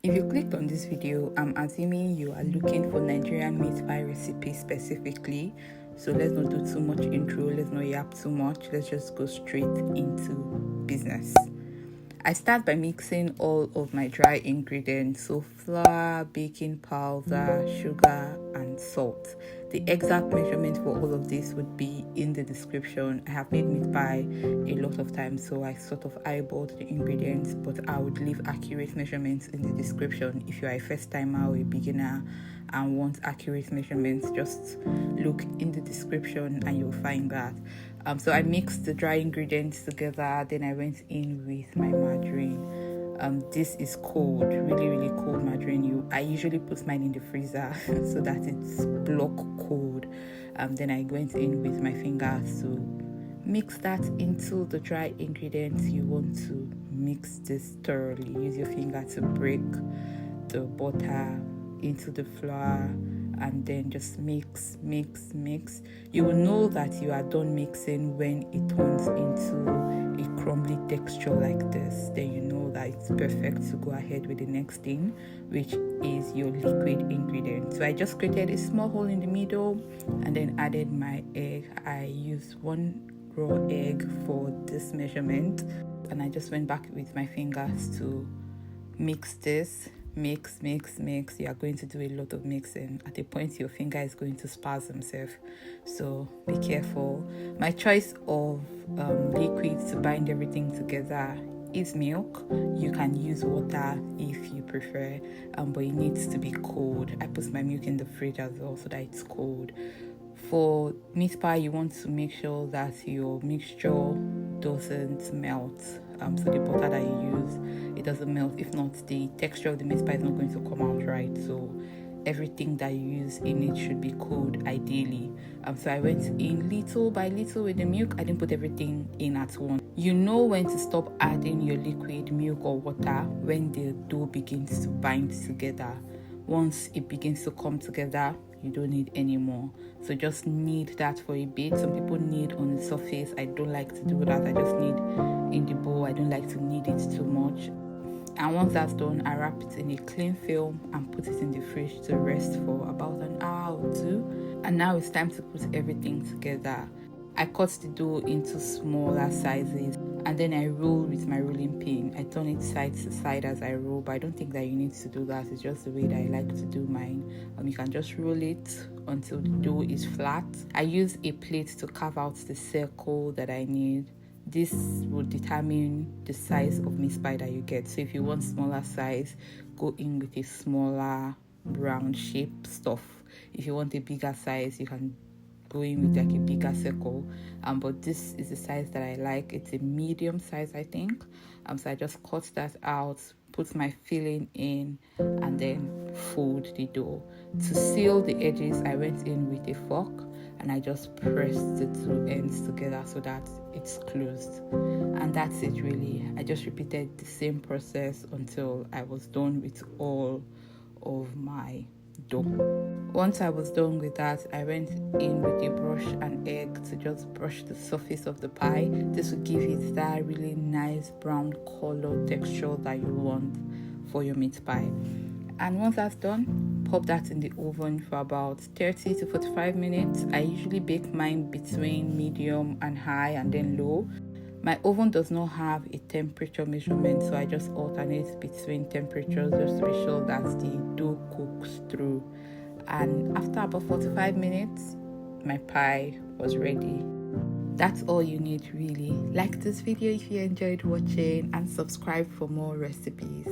If you clicked on this video, I'm assuming you are looking for Nigerian meat pie recipe specifically. So let's not do too much intro, let's not yap too much, let's just go straight into business. I start by mixing all of my dry ingredients, so flour, baking powder, sugar, and salt. The exact measurement for all of this would be in the description. I have made meat pie a lot of times, so I sort of eyeballed the ingredients, but I would leave accurate measurements in the description. If you are a first timer or a beginner and want accurate measurements, just look in the description and you'll find that. So I mixed the dry ingredients together, then I went in with my margarine. This is cold, really cold margarine. I usually put mine in the freezer so that it's block cold. Then I went in with my fingers to mix that into the dry ingredients. You want to mix this thoroughly. Use your finger to break the butter into the flour, and then just mix. You will know that you are done mixing when it turns into a crumbly texture like this. Then you know that it's perfect to go ahead with the next thing, which is your liquid ingredient. So I just created a small hole in the middle and then added my egg. I used 1 raw egg for this measurement, and I just went back with my fingers to mix this. Mix. You are going to do a lot of mixing. At a point your finger is going to spasm himself, so be careful. My choice of liquid to bind everything together is milk. You can use water if you prefer, but it needs to be cold. I put my milk in the fridge as well so that it's cold. For meat pie, you want to make sure that your mixture doesn't melt. So the butter that you use, it doesn't melt. If not, the texture of the meat pie is not going to come out right. So everything that you use in it should be cold, ideally. So I went in little by little with the milk. I didn't put everything in at once. You know when to stop adding your liquid milk or water when the dough begins to bind together. Once it begins to come together, you don't need any more. So just knead that for a bit. Some people knead on the surface. I don't like to do that. I just knead in the bowl. I don't like to knead it too much. And once that's done, I wrap it in a cling film and put it in the fridge to rest for about an hour or 2. And now it's time to put everything together. I cut the dough into smaller sizes, and then I roll with my rolling pin. I turn it side to side as I roll, but I don't think that you need to do that. It's just the way that I like to do mine. You can just roll it until the dough is flat. I use a plate to carve out the circle that I need. This will determine the size of meat pie that you get. So if you want smaller size, go in with a smaller round shape stuff. If you want a bigger size, you can go in with like a bigger circle, but this is the size that I like. It's a medium size, I think. So I just cut that out, put my filling in, and then fold the dough. To seal the edges, I went in with a fork and I just pressed the 2 ends together so that it's closed. And that's it really. I just repeated the same process until I was done with all of my dough. Once I was done with that, I went in with a brush and egg to just brush the surface of the pie. This will give it that really nice brown color texture that you want for your meat pie. And once that's done, pop that in the oven for about 30 to 45 minutes. I usually bake mine between medium and high and then low. My oven does not have a temperature measurement, so I just alternate between temperatures just to be sure that the dough cooks through. And after about 45 minutes, my pie was ready. That's all you need really. Like this video if you enjoyed watching, and subscribe for more recipes.